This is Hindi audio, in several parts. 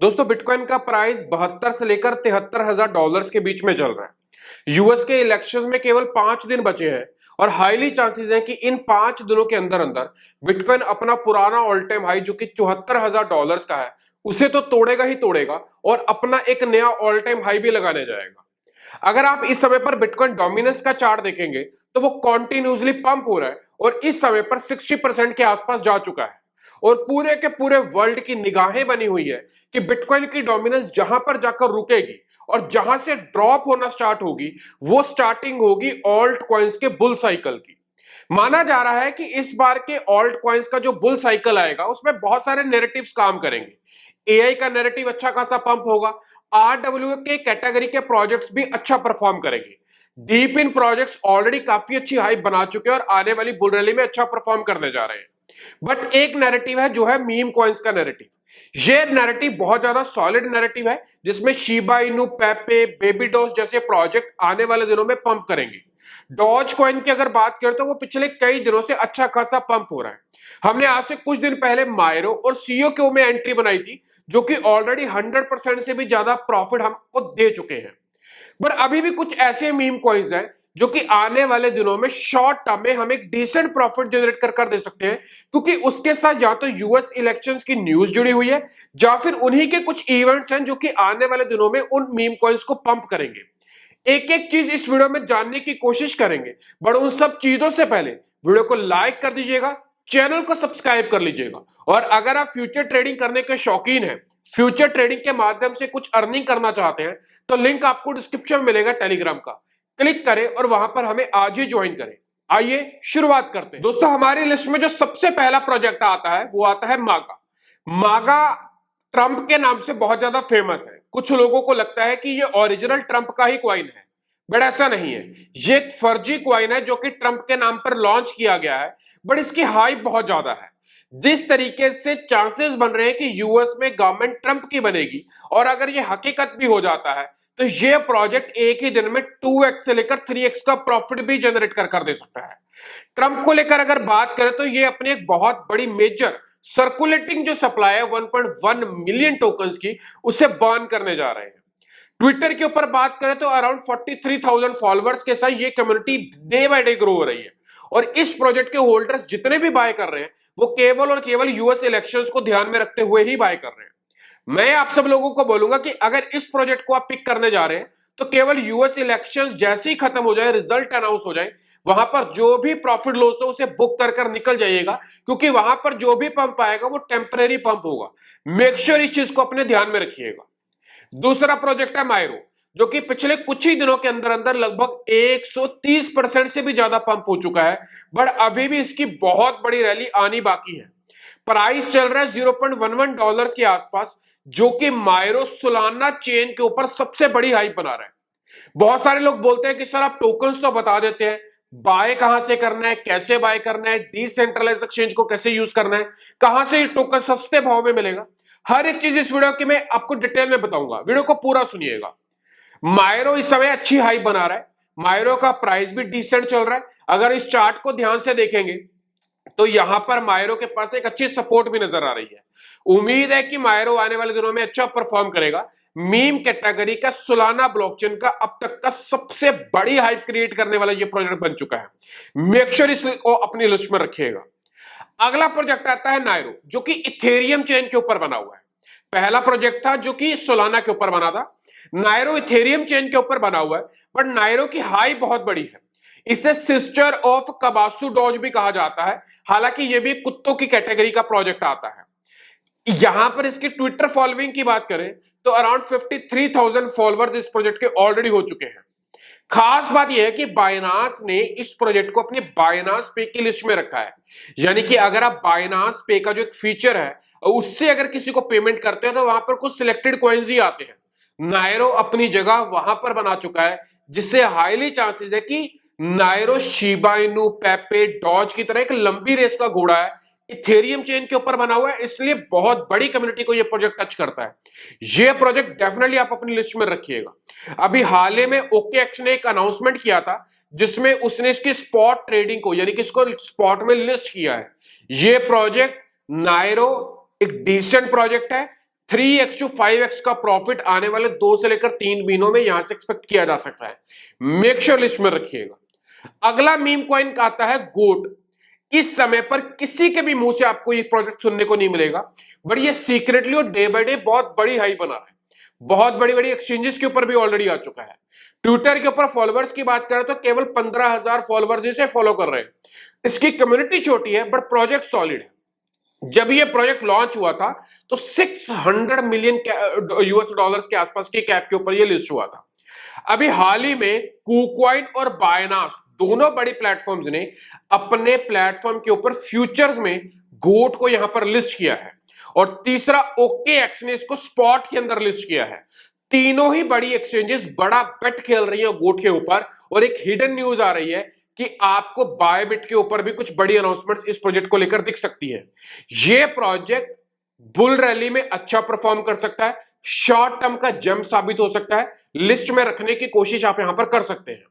दोस्तों बिटकॉइन का प्राइस 72 से लेकर 73,000 डॉलर्स के बीच में चल रहा है। यूएस के इलेक्शंस में केवल 5 दिन बचे हैं और हाईली चांसेस हैं कि इन 5 दिनों के अंदर अंदर बिटकॉइन अपना पुराना ऑल टाइम हाई जो कि 74,000 डॉलर्स का है उसे तो तोड़ेगा ही तोड़ेगा और अपना एक नया ऑल टाइम हाई भी लगाने जाएगा। अगर आप इस समय पर बिटकॉइन डोमिनेंस का चार्ट देखेंगे तो वो कॉन्टिन्यूसली पंप हो रहा है और इस समय पर 60% के आसपास जा चुका है और पूरे के पूरे वर्ल्ड की निगाहें बनी हुई है कि बिटकॉइन की डोमिनेंस जहां पर जाकर रुकेगी और जहां से ड्रॉप होना स्टार्ट होगी वो स्टार्टिंग होगी ऑल्ट कॉइन्स के बुल साइकिल की। माना जा रहा है कि इस बार के ऑल्ट कॉइन्स का जो बुल साइकिल आएगा उसमें बहुत सारे नैरेटिव्स काम करेंगे। एआई का नैरेटिव अच्छा खासा पंप होगा। आरडब्ल्यू के कैटेगरी के प्रोजेक्ट्स भी अच्छा परफॉर्म करेंगे। डीप इन प्रोजेक्ट्स ऑलरेडी काफी अच्छी हाइप बना चुके हैं और आने वाली बुल रैली में अच्छा परफॉर्म करने जा रहे हैं। बट एक नैरेटिव है जो है मीम कॉइन्स का नैरेटिव। ये नैरेटिव बहुत ज्यादा सॉलिड नैरेटिव है जिसमें शिबा इनू, पेपे, बेबी डॉस जैसे प्रोजेक्ट आने वाले दिनों में पंप करेंगे। डॉज कॉइन की अगर बात करें तो वो पिछले कई दिनों से अच्छा खासा पंप हो रहा है। हमने आज से कुछ दिन पहले मायरो और सीओक्यू में एंट्री बनाई थी जो कि ऑलरेडी 100% से भी ज्यादा प्रॉफिट हमको दे चुके हैं। बट अभी भी कुछ ऐसे मीम कॉइन्स हैं जो कि आने वाले दिनों में शॉर्ट टर्म में हम एक डिसेंट प्रॉफिट जनरेट कर दे सकते हैं क्योंकि उसके साथ या तो यूएस इलेक्शंस की न्यूज जुड़ी हुई है या फिर उन्हीं के कुछ इवेंट्स हैं जो कि आने वाले दिनों में उन मीम कॉइन्स को पंप करेंगे। एक एक चीज इस वीडियो में जानने की कोशिश करेंगे बट उन सब चीजों से पहले वीडियो को लाइक कर दीजिएगा, चैनल को सब्सक्राइब कर लीजिएगा और अगर आप फ्यूचर ट्रेडिंग करने के शौकीन हैं, फ्यूचर ट्रेडिंग के माध्यम से कुछ अर्निंग करना चाहते हैं तो लिंक आपको डिस्क्रिप्शन में मिलेगा टेलीग्राम का, क्लिक करें और वहां पर हमें आज ही ज्वाइन करें। आइए शुरुआत करते हैं। दोस्तों हमारी लिस्ट में जो सबसे पहला प्रोजेक्ट आता है वो आता है मागा। मागा ट्रंप के नाम से बहुत ज्यादा फेमस है। कुछ लोगों को लगता है कि ये ओरिजिनल ट्रंप का ही क्वाइन है बट ऐसा नहीं है। ये एक फर्जी क्वाइन है जो कि ट्रंप के नाम पर लॉन्च किया गया है बट इसकी हाइप बहुत ज्यादा है। जिस तरीके से चांसेस बन रहे हैं कि यूएस में गवर्नमेंट ट्रंप की बनेगी और अगर ये हकीकत भी हो जाता है तो ये प्रोजेक्ट एक ही दिन में 2x से लेकर 3x का प्रॉफिट भी जनरेट कर दे सकता है। ट्रंप को लेकर अगर बात करें तो ये अपनी एक बहुत बड़ी मेजर सर्कुलेटिंग जो सप्लाई है 1.1 मिलियन टोकन्स की उसे बर्न करने जा रहे हैं। ट्विटर के ऊपर बात करें तो अराउंड 43,000 फॉलोअर्स के साथ ये community day by day grow हो रही है और इस प्रोजेक्ट के होल्डर्स जितने भी बाय कर रहे हैं वो केवल और केवल यूएस इलेक्शंस को ध्यान में रखते हुए ही बाय कर रहे हैं। मैं आप सब लोगों को बोलूंगा कि अगर इस प्रोजेक्ट को आप पिक करने जा रहे हैं तो केवल यूएस इलेक्शंस जैसे ही खत्म हो जाए, रिजल्ट अनाउंस हो जाए, वहां पर जो भी प्रॉफिट लॉस हो उसे बुक कर निकल जाइएगा क्योंकि वहां पर जो भी पंप आएगा वो टेम्परेरी पंप होगा। मेक श्योर इस चीज को अपने ध्यान में रखिएगा। दूसरा प्रोजेक्ट है मायरो जो कि पिछले कुछ ही दिनों के अंदर अंदर लगभग 130% से भी ज्यादा पंप हो चुका है बट अभी भी इसकी बहुत बड़ी रैली आनी बाकी है। प्राइस चल रहा है $0.11 के आसपास जो कि मायरो सोलाना चेन के ऊपर सबसे बड़ी हाइप बना रहा है। बहुत सारे लोग बोलते हैं कि सर आप टोकन्स तो बता देते हैं, बाय कहां से करना है, कैसे बाय करना है, डिसेंट्रलाइज एक्सचेंज को कैसे यूज करना है, कहां से टोकन सस्ते भाव में मिलेगा, हर एक चीज इस वीडियो की मैं आपको डिटेल में बताऊंगा। वीडियो को पूरा सुनिएगा। मायरो इस समय अच्छी हाइप बना रहा है। मायरो का प्राइस भी डिसेंट चल रहा है। अगर इस चार्ट को ध्यान से देखेंगे तो यहां पर मायरो के पास एक अच्छी सपोर्ट भी नजर आ रही है। उम्मीद है कि मायरो आने वाले दिनों में अच्छा परफॉर्म करेगा। मीम कैटेगरी का सोलाना ब्लॉकचेन का अब तक का सबसे बड़ी हाइप क्रिएट करने वाला ये प्रोजेक्ट बन चुका है। मेक श्योर इसको अपनी लिस्ट में रखिएगा। अगला प्रोजेक्ट आता है नायरो जो कि इथेरियम चेन के ऊपर बना हुआ है। पहला प्रोजेक्ट था जो कि सोलाना के ऊपर बना था। नायरो इथेरियम चेन के ऊपर बना हुआ है बट नायरो की हाई बहुत बड़ी है। इसे सिस्टर ऑफ कबासू डॉज भी कहा जाता है। हालांकि यह भी कुत्तों की कैटेगरी का प्रोजेक्ट आता है। यहां पर इसकी ट्विटर फॉलोइंग की बात करें तो अराउंड 53,000 फॉलोअर्स इस प्रोजेक्ट के ऑलरेडी हो चुके हैं। खास बात यह है कि बाइनांस ने इस प्रोजेक्ट को अपने बाइनांस पे की लिस्ट में रखा है। यानी कि अगर आप बाइनांस पे का जो एक फीचर है उससे अगर किसी को पेमेंट करते हैं तो वहां पर कुछ सिलेक्टेड कॉइन्स ही आते हैं। नायरो अपनी जगह वहां पर बना चुका है जिससे हाईली चांसेस है कि नायरो शिबा इनू, पेपे, डॉज की तरह एक लंबी रेस का घोड़ा है। इथेरियम चेन के ऊपर बना हुआ है इसलिए बहुत बड़ी कम्युनिटी को यह प्रोजेक्ट टच करता है। यह प्रोजेक्ट डेफिनेटली आप अपनी लिस्ट में रखिएगा। अभी हाल ही में OKX ने एक अनाउंसमेंट किया था जिसमें उसने इसकी स्पॉट ट्रेडिंग को यानी कि इसको स्पॉट में लिस्ट किया है। यह प्रोजेक्ट नायरो एक डिसेंट प्रोजेक्ट है। 3x to 5x का प्रॉफिट आने वाले 2 से लेकर 3 महीनों में यहां से एक्सपेक्ट किया जा सकता है। मेक श्योर लिस्ट में रखिएगा। अगला मीम कॉइन का आता है गोट। इस समय पर किसी के भी मुंह से आपको ये प्रोजेक्ट सुनने को नहीं मिलेगा, बट ये सीक्रेटली और डे बाय डे बहुत बड़ी हाई बना रहा है। बहुत बड़ी बड़ी एक्सचेंजेस के ऊपर भी ऑलरेडी आ चुका है। ट्विटर के ऊपर फॉलोअर्स की बात करें तो केवल 15,000 फॉलोअर्स इसे फॉलो कर रहे हैं। इसकी कम्युनिटी छोटी है बट प्रोजेक्ट सॉलिड है। जब ये प्रोजेक्ट लॉन्च हुआ था तो 600 मिलियन यूएस डॉलर्स के आसपास की कैप के ऊपर ये लिस्ट हुआ था। अभी हाल ही में कुकॉइन और बायनास दोनों बड़ी प्लेटफॉर्म्स ने अपने प्लेटफॉर्म के ऊपर फ्यूचर्स में गोट को यहां पर लिस्ट किया है, और तीसरा OKX ने इसको स्पॉट के अंदर लिस्ट किया है। तीनों ही बड़ी एक्सचेंजेस बड़ा बेट खेल रही है गोट के ऊपर, और एक हिडन न्यूज आ रही है कि आपको बायबिट के ऊपर भी कुछ बड़ी अनाउंसमेंट्स इस प्रोजेक्ट को लेकर दिख सकती है। ये प्रोजेक्ट बुल रैली में अच्छा परफॉर्म कर सकता है, शॉर्ट टर्म का जंप साबित हो सकता है। लिस्ट में रखने की कोशिश आप यहां पर कर सकते हैं।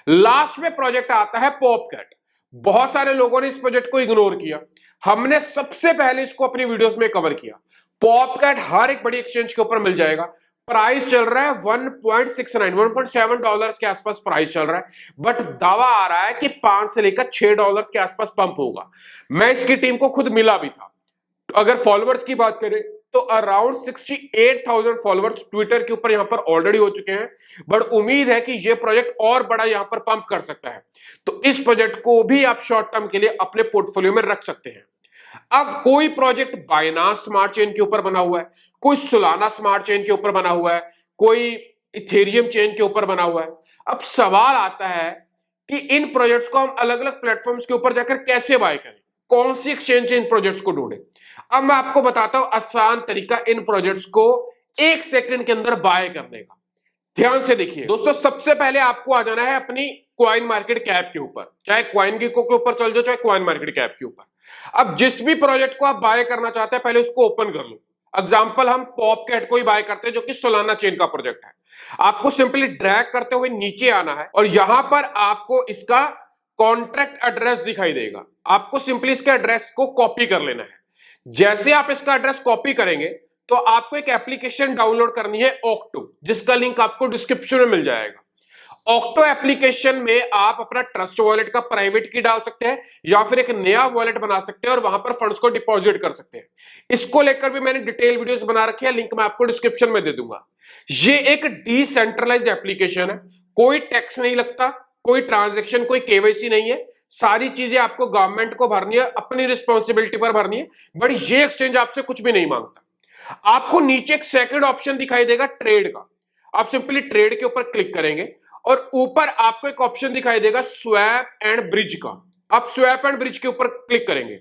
लास्ट में प्रोजेक्ट आता है पॉपकैट। बहुत सारे लोगों ने इस प्रोजेक्ट को इग्नोर किया, हमने सबसे पहले इसको अपनी वीडियोस में कवर किया। पॉपकैट हर एक बड़ी एक्सचेंज के ऊपर मिल जाएगा। प्राइस चल रहा है 1.69 1.7 डॉलर्स के आसपास प्राइस चल रहा है, बट दावा आ रहा है कि 5 से लेकर 6 डॉलर्स के आसपास पंप होगा। मैं इसकी टीम को खुद मिला भी था। तो अगर फॉलोअर्स की बात करें तो अराउंड 68,000 फॉलोअर्स ट्विटर के ऊपर यहां पर ऑलरेडी हो चुके हैं, बट उम्मीद है कि यह प्रोजेक्ट और बड़ा यहां पर पंप कर सकता है। तो इस प्रोजेक्ट को भी आप शॉर्ट टर्म के लिए अपने पोर्टफोलियो में रख सकते हैं। अब कोई प्रोजेक्ट बाइनांस स्मार्ट चेन के ऊपर बना हुआ है, कोई सोलाना स्मार्ट चेन के ऊपर बना हुआ है, कोई इथेरियम चेन के ऊपर बना हुआ है। अब सवाल आता है कि इन प्रोजेक्ट्स को हम अलग अलग प्लेटफॉर्म्स के ऊपर जाकर कैसे बाय करें, कौन सी एक्सचेंज इन प्रोजेक्ट्स को ढूंढे। अब मैं आपको बताता हूं आसान तरीका इन प्रोजेक्ट्स को 1 सेकंड के अंदर बाय करने का। ध्यान से देखिए दोस्तों, सबसे पहले आपको आ जाना है अपनी कॉइन मार्केट कैप के ऊपर, चाहे कॉइन गिको के ऊपर चल जाओ चाहे कॉइन मार्केट कैप के ऊपर। अब जिस भी प्रोजेक्ट को आप बाय करना चाहते हैं पहले उसको ओपन कर लो। एग्जांपल हम पॉपकैट को ही बाय करते हैं जो कि सोलाना चेन का प्रोजेक्ट है। आपको सिंपली ड्रैग करते हुए नीचे आना है और यहां पर आपको इसका कॉन्ट्रैक्ट एड्रेस दिखाई देगा। आपको सिंपली इसके एड्रेस को कॉपी कर लेना है। जैसे आप इसका एड्रेस कॉपी करेंगे तो आपको एक एप्लीकेशन डाउनलोड करनी है ऑक्टो, जिसका लिंक आपको डिस्क्रिप्शन में मिल जाएगा। ऑक्टो एप्लीकेशन में आप अपना ट्रस्ट वॉलेट का प्राइवेट की डाल सकते हैं या फिर एक नया वॉलेट बना सकते हैं और वहां पर फंड्स को डिपॉजिट कर सकते हैं। इसको लेकर भी मैंने डिटेल वीडियोस बना रखी है, लिंक मैं आपको डिस्क्रिप्शन में दे दूंगा। ये एक डिसेंट्रलाइज्ड एप्लीकेशन है, कोई टैक्स नहीं लगता, कोई ट्रांजेक्शन, कोई केवाईसी नहीं है। सारी चीजें आपको गवर्नमेंट को भरनी है, अपनी रिस्पॉन्सिबिलिटी पर भरनी है, बट ये एक्सचेंज आपसे कुछ भी नहीं मांगता। आपको नीचे एक सेकंड ऑप्शन दिखाई देगा ट्रेड का, आप सिंपली ट्रेड के ऊपर क्लिक करेंगे और ऊपर आपको एक ऑप्शन दिखाई देगा स्वैप एंड ब्रिज का। आप स्वैप एंड ब्रिज के ऊपर क्लिक करेंगे,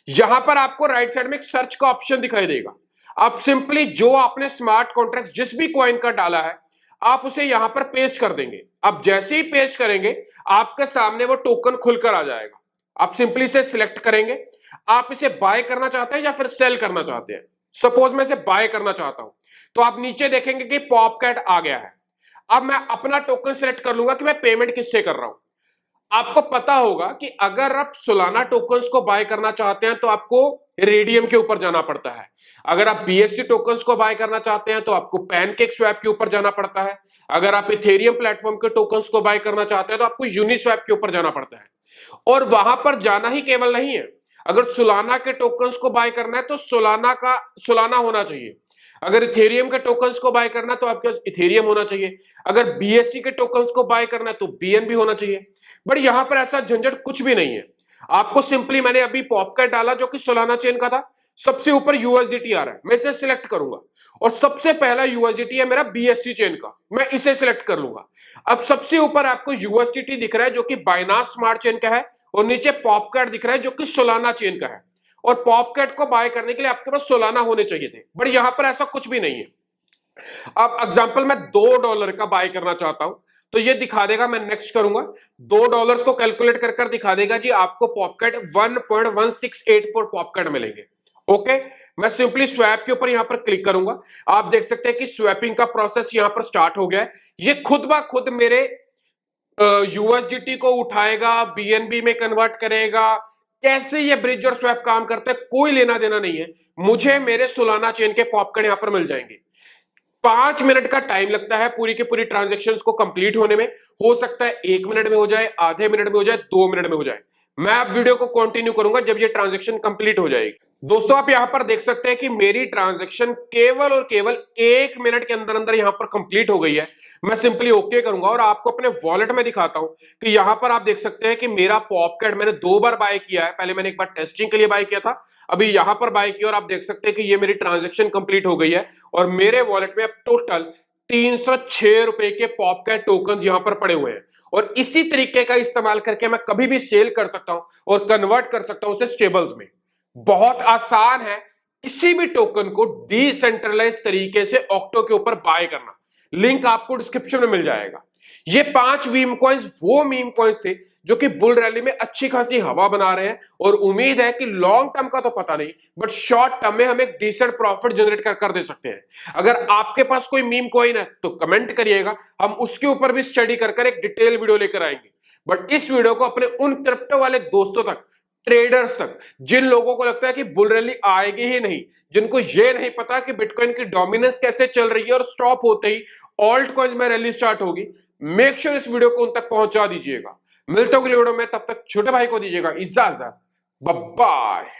यहां पर आपको राइट साइड में एक सर्च का ऑप्शन दिखाई देगा। आप सिंपली जो आपने स्मार्ट कॉन्ट्रैक्ट जिस भी कॉइन का डाला है आप उसे यहां पर पेस्ट कर देंगे। आप जैसे ही पेस्ट करेंगे आपके सामने वो टोकन खुलकर आ जाएगा। आप सिंपली इसे सिलेक्ट करेंगे, आप इसे बाय करना चाहते हैं या फिर सेल करना चाहते हैं। सपोज मैं इसे बाय करना चाहता हूं तो आप नीचे देखेंगे कि पॉपकैट आ गया है। अब मैं अपना टोकन सेलेक्ट कर लूंगा कि मैं पेमेंट किससे कर रहा हूं। आपको पता होगा कि अगर आप सोलाना टोकन्स को बाय करना चाहते हैं तो आपको रेडियम के ऊपर जाना पड़ता है। अगर आप BSC टोकन्स को बाय करना चाहते हैं तो आपको पैनकेक स्वैप के ऊपर जाना पड़ता है। अगर आप इथेरियम प्लेटफॉर्म के टोकन्स को बाय करना चाहते हैं तो आपको यूनिस्वैप के ऊपर जाना पड़ता है। और वहां पर जाना ही केवल नहीं है, अगर सोलाना के टोकन्स को बाय करना है तो सोलाना होना चाहिए। अगर इथेरियम के टोकन्स को बाय करना है तो आपके पास इथेरियम होना चाहिए। अगर BSC के टोकन्स को बाय करना है तो BNB होना चाहिए। बट यहां पर ऐसा झंझट कुछ भी नहीं है। आपको सिंपली, मैंने अभी पॉपकैट डाला जो कि सोलाना चेन का था, सबसे ऊपर USDT आ रहा है, मैं इसे सिलेक्ट करूंगा और सबसे पहला USDT है मेरा BSC चेन का, मैं इसे सिलेक्ट कर लूंगा। अब सबसे ऊपर आपको USDT दिख रहा है जो कि बाइनांस स्मार्ट चेन का है, और नीचे पॉपकैट दिख रहा है जो कि सोलाना चेन का है। और पॉपकैट को बाय करने के लिए आपके पास सोलाना होने चाहिए थे, बट यहां पर ऐसा कुछ भी नहीं है। अब एग्जांपल मैं $2 का बाय करना चाहता हूं तो ये दिखा देगा, मैं नेक्स्ट करूंगा, $2 को कैलकुलेट कर कर दिखा देगा जी आपको पॉपकैट 1.1684 पॉपकैट मिलेंगे। ओके, मैं सिंपली स्वैप के ऊपर यहां पर क्लिक करूंगा। आप देख सकते हैं कि स्वैपिंग का प्रोसेस यहां पर स्टार्ट हो गया है। ये खुद ब खुद मेरे USDT को उठाएगा, BNB में कन्वर्ट करेगा, कैसे ये ब्रिज और स्वैप काम करता है कोई लेना देना नहीं है, मुझे मेरे सोलाना चेन के पॉपकॉइन यहां पर मिल जाएंगे। 5 मिनट का टाइम लगता है पूरी की पूरी ट्रांजेक्शन्स को कंप्लीट होने में। हो सकता है 1 मिनट में हो जाए, आधे मिनट में हो जाए, 2 मिनट में हो जाए। मैं अब वीडियो को कंटिन्यू करूंगा जब ये ट्रांजेक्शन कंप्लीट हो जाएगी। दोस्तों आप यहां पर देख सकते हैं कि मेरी ट्रांजेक्शन केवल और केवल 1 मिनट के अंदर अंदर यहां पर कंप्लीट हो गई है। मैं सिंपली ओके करूंगा और आपको अपने वॉलेट में दिखाता हूं कि यहां पर आप देख सकते हैं कि मेरा पॉपकैट मैंने 2 बार बाय किया है। पहले मैंने एक बार टेस्टिंग के लिए बाय किया था, अभी यहां पर बाय किया और आप देख सकते हैं कि ये मेरी ट्रांजेक्शन कंप्लीट हो गई है और मेरे वॉलेट में अब टोटल 306 रुपए के पॉपकैट टोकन यहां पर पड़े हुए हैं। और इसी तरीके का इस्तेमाल करके मैं कभी भी सेल कर सकता हूं और कन्वर्ट कर सकता हूं उसे स्टेबल्स में। बहुत आसान है किसी भी टोकन को डिसेंट्रलाइज तरीके से ऑक्टो के ऊपर बाय करना। लिंक आपको डिस्क्रिप्शन में मिल जाएगा। ये 5 मीम कॉइंस वो मीम कॉइंस थे जो कि बुल रैली में अच्छी खासी हवा बना रहे हैं और उम्मीद है कि लॉन्ग टर्म का तो पता नहीं बट शॉर्ट टर्म में हम एक डिसेंट प्रॉफिट जनरेट कर दे सकते हैं। अगर आपके पास कोई मीम कॉइन है तो कमेंट करिएगा, हम उसके ऊपर भी स्टडी कर एक डिटेल वीडियो लेकर आएंगे। बट इस वीडियो को अपने उन क्रिप्टो वाले दोस्तों तक, ट्रेडर्स तक, जिन लोगों को लगता है कि बुल रैली आएगी ही नहीं, जिनको ये नहीं पता कि बिटकॉइन की डोमिनेंस कैसे चल रही है और स्टॉप होते ही ऑल्ट कॉइन्स में रैली स्टार्ट होगी, मेक श्योर इस वीडियो को उन तक पहुंचा दीजिएगा। मिलते हो अगले वीडियो में, तब तक छोटे भाई को दीजिएगा इजाजत। Bye bye.